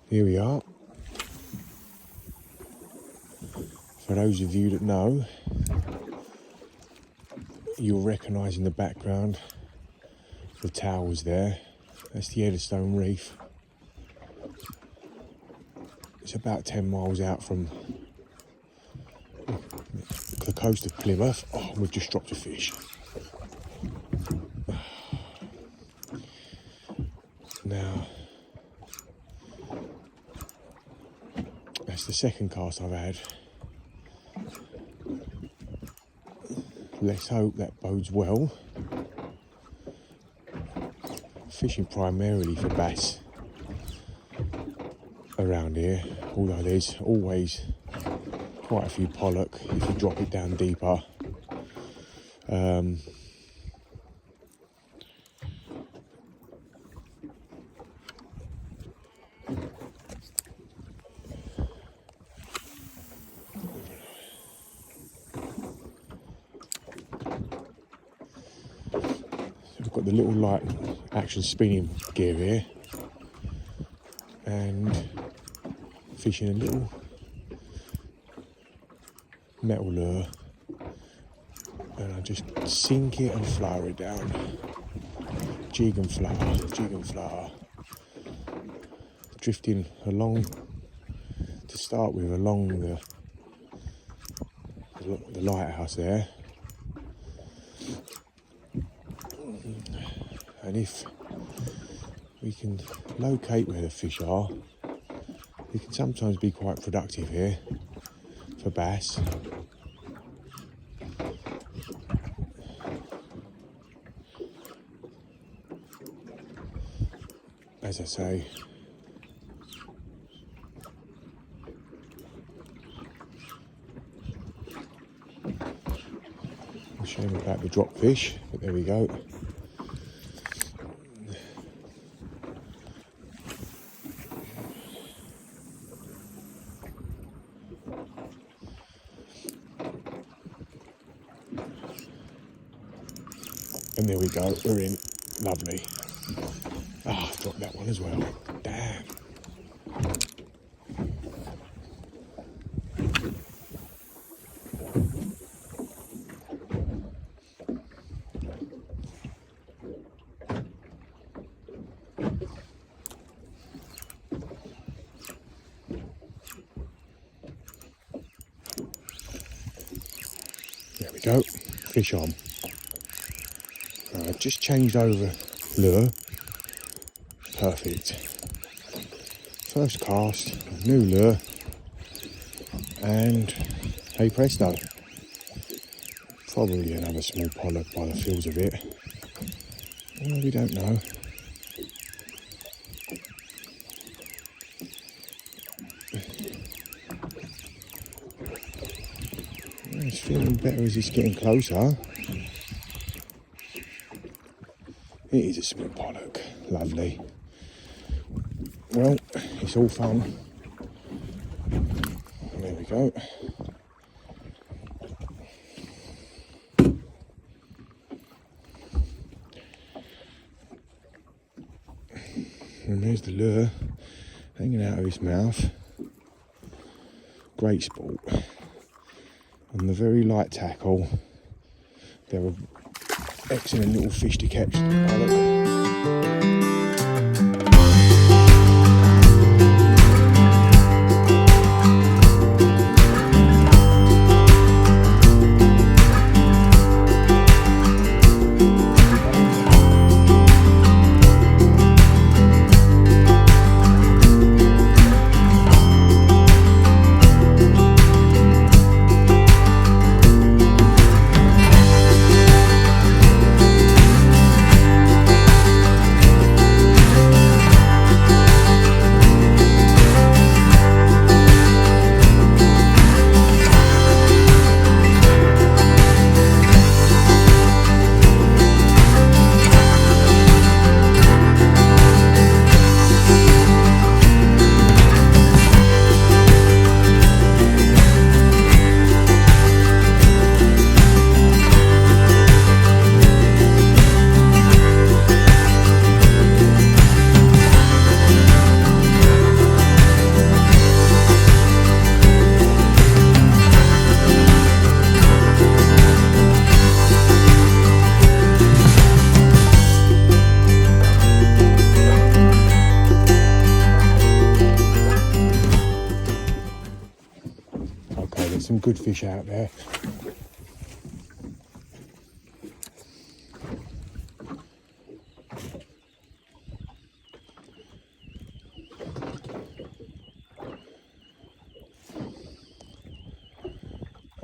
Here we are. For those of you that know, you'll recognise in the background the towers there. That's the Eddystone Reef. It's about 10 miles out from the coast of Plymouth. Oh, we've just dropped a fish. Now, that's the second cast I've had. Let's hope that bodes well. Fishing primarily for bass around here, although there's always quite a few pollock if you drop it down deeper. We've got the little light action spinning gear here and fishing a little metal lure, and I just sink it and flower it down. Jig and flower. Drifting along, to start with, along the lighthouse there. And if we can locate where the fish are, we can sometimes be quite productive here for bass. As I say, a shame about the drop fish, but there we go. And there we go, we're in. Lovely. Ah, I dropped that one as well. Damn. There we go. Fish on. I've just changed over lure. Perfect. First cast, new lure, and hey presto. Probably another small pollock by the feels of it. Well, we don't know. It's feeling better as it's getting closer. It is a small pollock. Lovely. Well, it's all fun. There we go. And there's the lure hanging out of his mouth. Great sport. On the very light tackle, there are excellent little fish to catch. some good fish out there.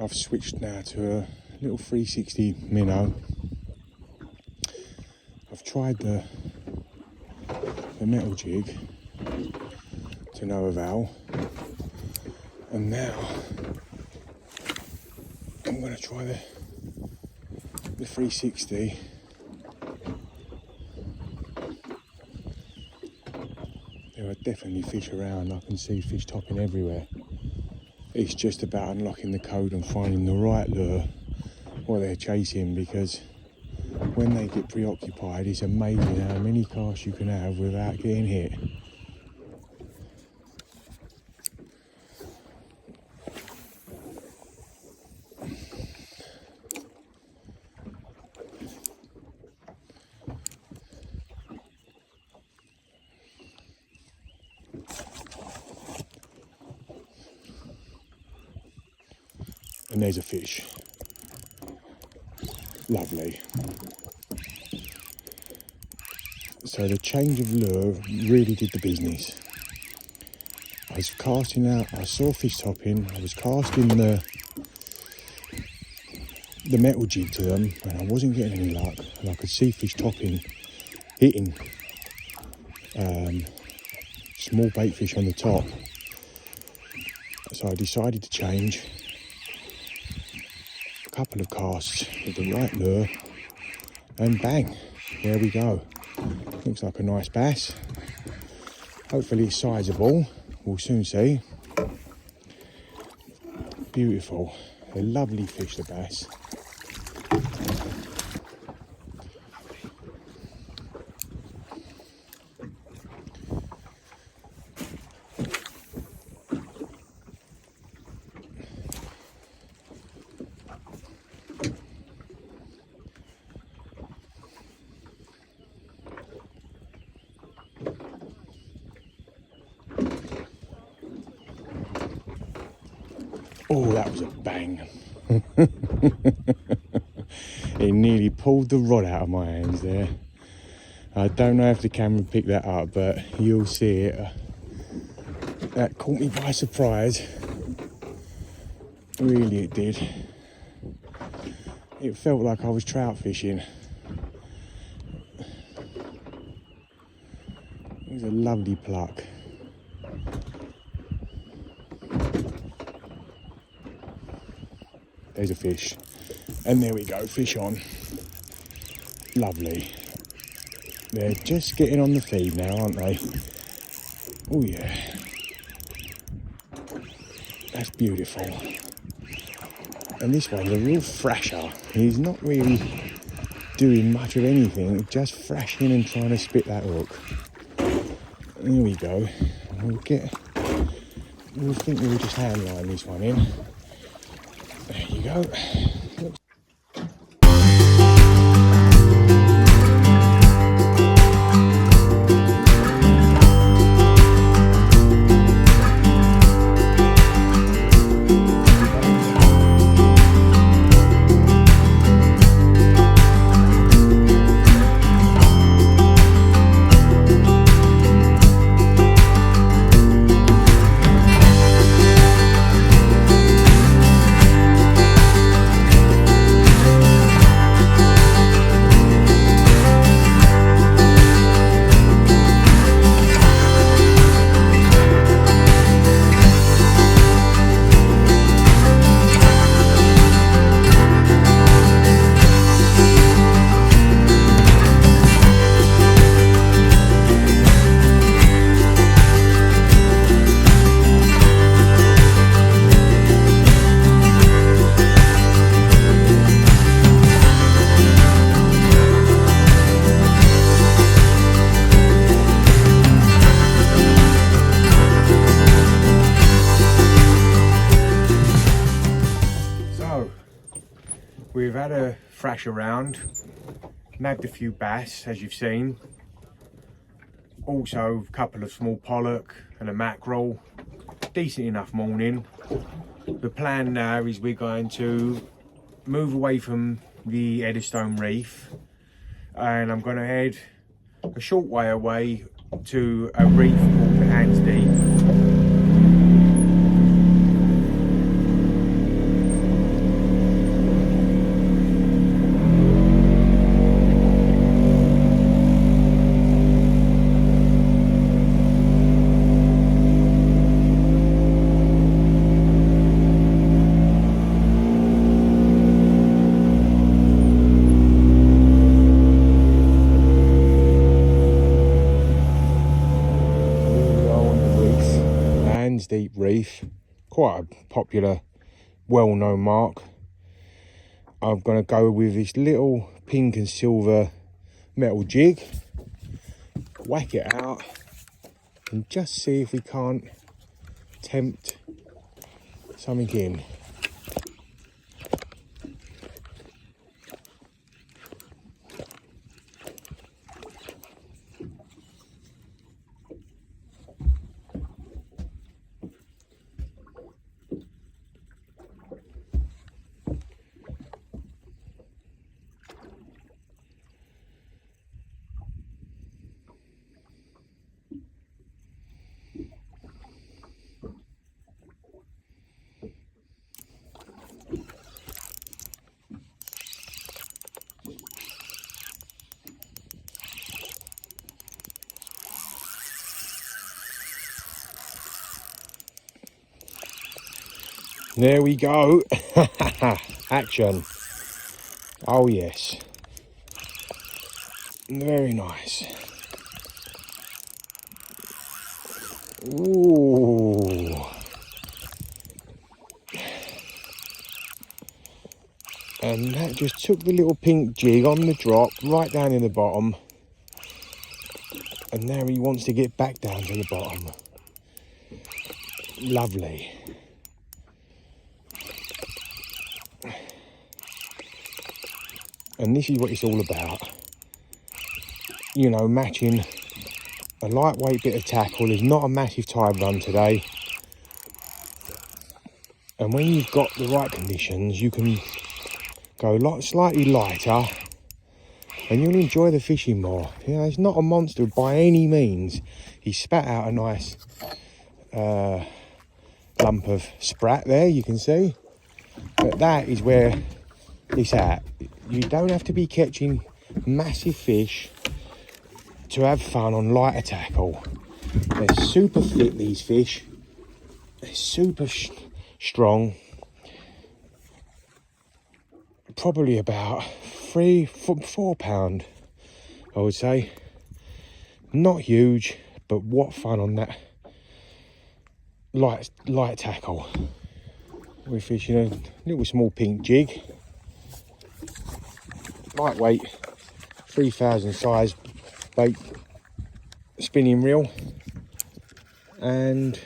I've switched now to a little 360 minnow. I've tried the metal jig to no avail, and now I'm going to try the 360. There are definitely fish around. I can see fish topping everywhere. It's just about unlocking the code and finding the right lure what they're chasing, because when they get preoccupied, it's amazing how many casts you can have without getting hit. And there's a fish. Lovely. So the change of lure really did the business. I was casting out, I saw fish topping, I was casting the metal jig to them, and I wasn't getting any luck, and I could see fish topping, hitting small bait fish on the top. So I decided to change. Couple of casts with the right lure, and bang, there we go. Looks like a nice bass. Hopefully it's sizable, we'll soon see. Beautiful, a lovely fish, the bass. Oh, that was a bang. It nearly pulled the rod out of my hands there. I don't know if the camera picked that up, but you'll see it. That caught me by surprise. Really it did. It felt like I was trout fishing. It was a lovely pluck. There's a fish, and there we go, fish on. Lovely. They're just getting on the feed now, aren't they? Oh yeah, that's beautiful. And this one's a real thrasher. He's not really doing much of anything, just thrashing and trying to spit that hook. There we go. We'll think we'll just hand line this one in. There you go. We've had a thrash around, nabbed a few bass as you've seen, also a couple of small pollock and a mackerel. Decent enough morning. the plan now is we're going to move away from the Eddystone reef, and I'm going to head a short way away to a reef called Hands Deep. Deep reef, quite a popular, well-known mark. I'm going to go with this little pink and silver metal jig, whack it out and just see if we can't tempt something in. There we go. Action. Oh yes. Very nice. Ooh. And that just took the little pink jig on the drop right down in the bottom. And now he wants to get back down to the bottom. Lovely. And this is what it's all about. You know, matching a lightweight bit of tackle. There's not a massive tide run today. And when you've got the right conditions, you can go slightly lighter and you'll enjoy the fishing more. You know, it's not a monster by any means. He spat out a nice lump of sprat there, you can see. But that is where it's at. You don't have to be catching massive fish to have fun on lighter tackle. They're super fit, these fish. They're super strong. Probably about 4 pound, I would say. Not huge, but what fun on that light tackle. We're fishing a little small pink jig. Lightweight, 3000 size bait spinning reel, and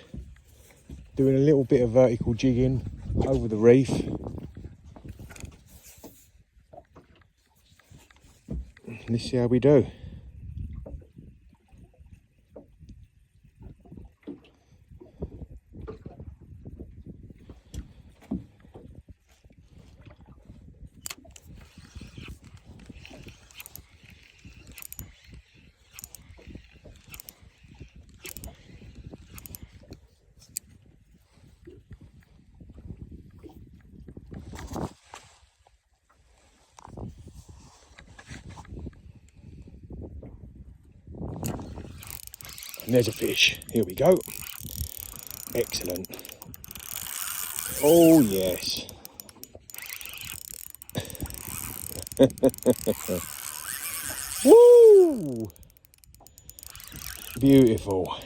doing a little bit of vertical jigging over the reef. Let's see how we do. And there's a fish. Here we go. Excellent. Oh yes. Woo! Beautiful.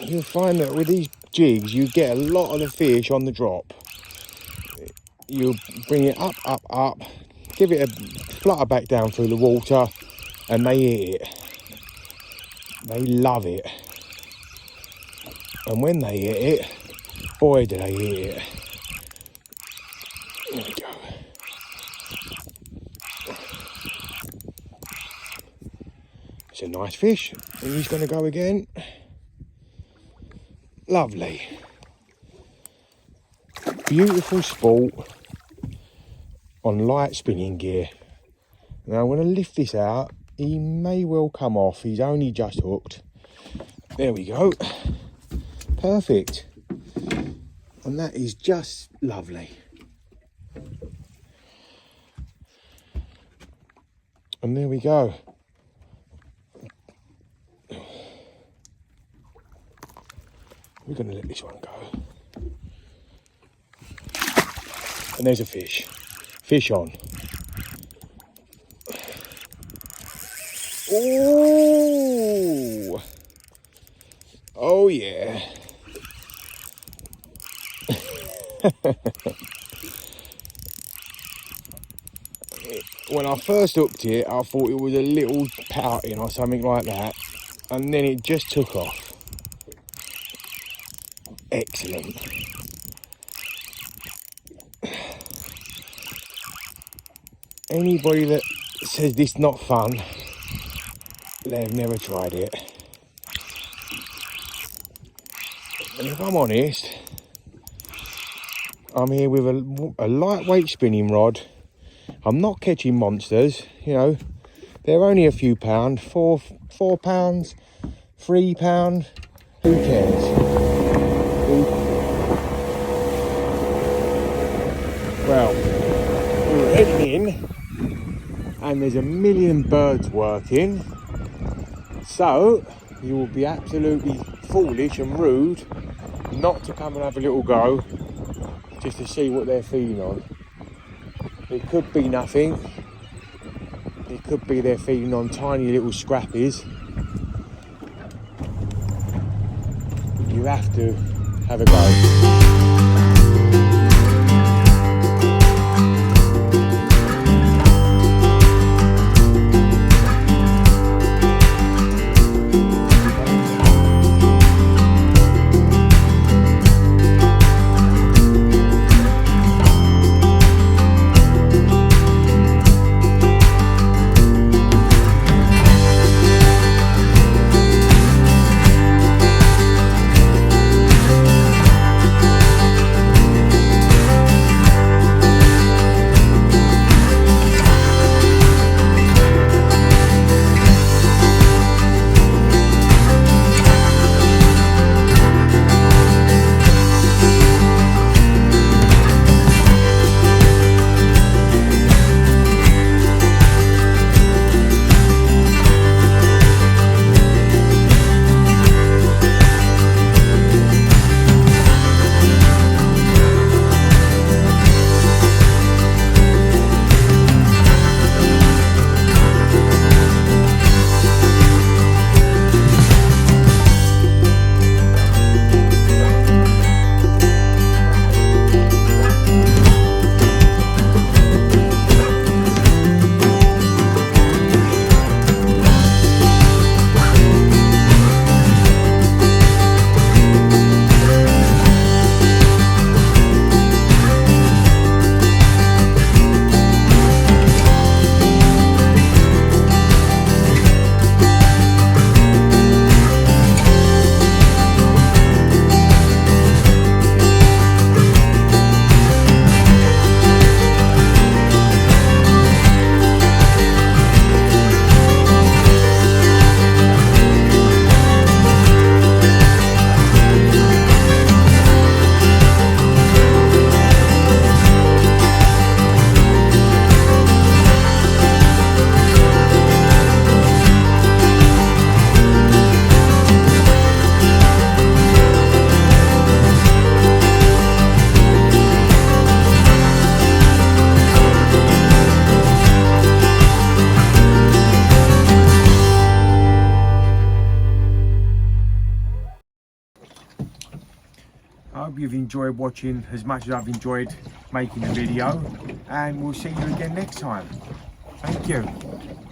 You'll find that with these jigs you get a lot of the fish on the drop. You bring it up, up, up, give it a flutter back down through the water, and they eat it. They love it. And when they eat it, boy do they eat it. There we go. It's a nice fish, and he's going to go again. Lovely. Beautiful sport on light spinning gear. Now I'm going to lift this out. He may well come off. He's only just hooked. There we go. Perfect. And that is just lovely. And there we go. We're going to let this one go. And there's a fish. Fish on. Oh! Oh yeah. When I first hooked it, I thought it was a little pouting or something like that. And then it just took off. Excellent. Anybody that says this is not fun, they've never tried it. And if I'm honest, I'm here with a lightweight spinning rod. I'm not catching monsters, you know. They're only a few pound, four pounds, £3. Who cares? Well, we're heading in, and there's a million birds working. So you will be absolutely foolish and rude not to come and have a little go, just to see what they're feeding on. It could be nothing. It could be they're feeding on tiny little scrappies. You have to have a go. I hope you've enjoyed watching as much as I've enjoyed making the video, and we'll see you again next time. Thank you.